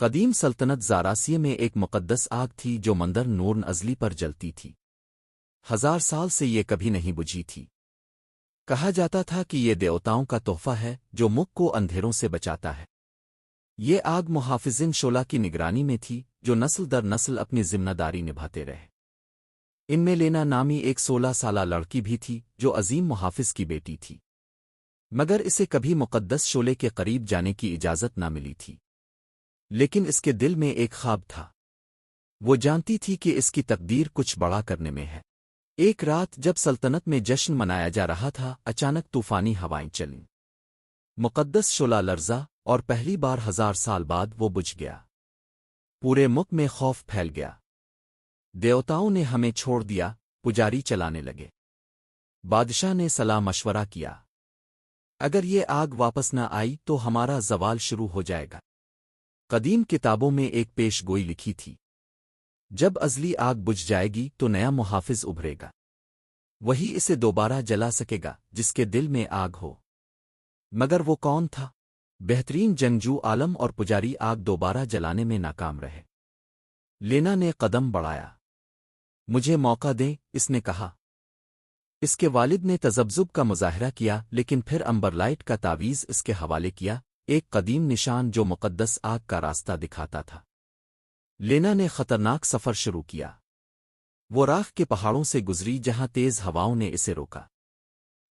قدیم سلطنت زاراسیہ میں ایک مقدس آگ تھی جو مندر نور ازلی پر جلتی تھی۔ 1000 سال سے یہ کبھی نہیں بجھی تھی۔ کہا جاتا تھا کہ یہ دیوتاؤں کا تحفہ ہے جو مکھ کو اندھیروں سے بچاتا ہے۔ یہ آگ محافظین شعلہ کی نگرانی میں تھی جو نسل در نسل اپنی ذمہ داری نبھاتے رہے۔ ان میں لینا نامی ایک 16 سالہ لڑکی بھی تھی جو عظیم محافظ کی بیٹی تھی، مگر اسے کبھی مقدس شعلے کے قریب جانے کی اجازت نہ ملی تھی۔ لیکن اس کے دل میں ایک خواب تھا۔ وہ جانتی تھی کہ اس کی تقدیر کچھ بڑا کرنے میں ہے۔ ایک رات جب سلطنت میں جشن منایا جا رہا تھا، اچانک طوفانی ہوائیں چلیں۔ مقدس شعلہ لرزا اور پہلی بار 1000 سال بعد وہ بجھ گیا۔ پورے ملک میں خوف پھیل گیا۔ دیوتاؤں نے ہمیں چھوڑ دیا، پجاری چلانے لگے۔ بادشاہ نے صلاح مشورہ کیا، اگر یہ آگ واپس نہ آئی تو ہمارا زوال شروع ہو جائے گا۔ قدیم کتابوں میں ایک پیش گوئی لکھی تھی، جب ازلی آگ بجھ جائے گی تو نیا محافظ ابھرے گا، وہی اسے دوبارہ جلا سکے گا جس کے دل میں آگ ہو۔ مگر وہ کون تھا؟ بہترین جنگجو عالم اور پجاری آگ دوبارہ جلانے میں ناکام رہے۔ لینا نے قدم بڑھایا۔ مجھے موقع دیں، اس نے کہا۔ اس کے والد نے تذبذب کا مظاہرہ کیا، لیکن پھر امبرلائٹ کا تعویذ اس کے حوالے کیا، ایک قدیم نشان جو مقدس آگ کا راستہ دکھاتا تھا۔ لینا نے خطرناک سفر شروع کیا۔ وہ راخ کے پہاڑوں سے گزری جہاں تیز ہواؤں نے اسے روکا۔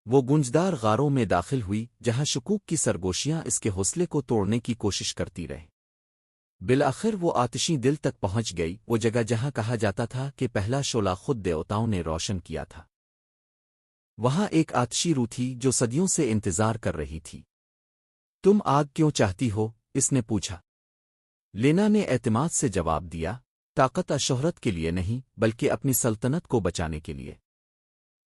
وہ گونجدار غاروں میں داخل ہوئی جہاں شکوک کی سرگوشیاں اس کے حوصلے کو توڑنے کی کوشش کرتی رہیں۔ بالآخر وہ آتشیں دل تک پہنچ گئی، وہ جگہ جہاں کہا جاتا تھا کہ پہلا شعلہ خود دیوتاؤں نے روشن کیا تھا۔ وہاں ایک آتشی روح تھی جو صدیوں سے انتظار کر رہی تھی۔ تم آگ کیوں چاہتی ہو؟ اس نے پوچھا۔ لینا نے اعتماد سے جواب دیا، طاقت اور شہرت کے لیے نہیں بلکہ اپنی سلطنت کو بچانے کے لیے۔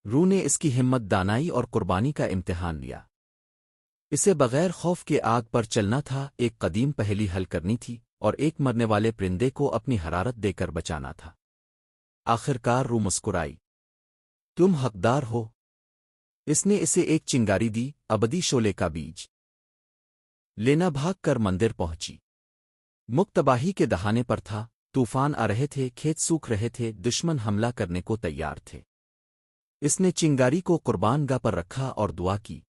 روح نے اس کی ہمت، دانائی اور قربانی کا امتحان لیا۔ اسے بغیر خوف کے آگ پر چلنا تھا، ایک قدیم پہیلی حل کرنی تھی اور ایک مرنے والے پرندے کو اپنی حرارت دے کر بچانا تھا۔ آخرکار روح مسکرائی۔ تم حقدار ہو۔ اس نے اسے ایک چنگاری دی، ابدی شعلے کا بیج۔ لینا بھاگ کر مندر پہنچی۔ ملک تباہی کے دہانے پر تھا، طوفان آ رہے تھے، کھیت سوکھ رہے تھے، دشمن حملہ کرنے کو تیار تھے۔ اس نے چنگاری کو قربان گاہ پر رکھا اور دعا کی۔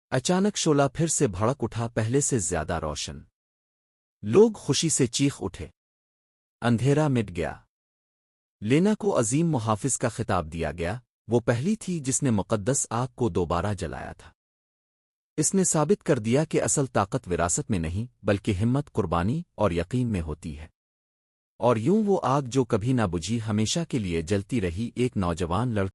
اچانک شعلہ پھر سے بھڑک اٹھا، پہلے سے زیادہ روشن۔ لوگ خوشی سے چیخ اٹھے۔ اندھیرا مٹ گیا۔ لینا کو عظیم محافظ کا خطاب دیا گیا، وہ پہلی تھی جس نے مقدس آگ کو دوبارہ جلایا تھا۔ اس نے ثابت کر دیا کہ اصل طاقت وراثت میں نہیں بلکہ ہمت، قربانی اور یقین میں ہوتی ہے۔ اور یوں وہ آگ جو کبھی نہ بجھی، ہمیشہ کے لیے جلتی رہی، ایک نوجوان لڑکی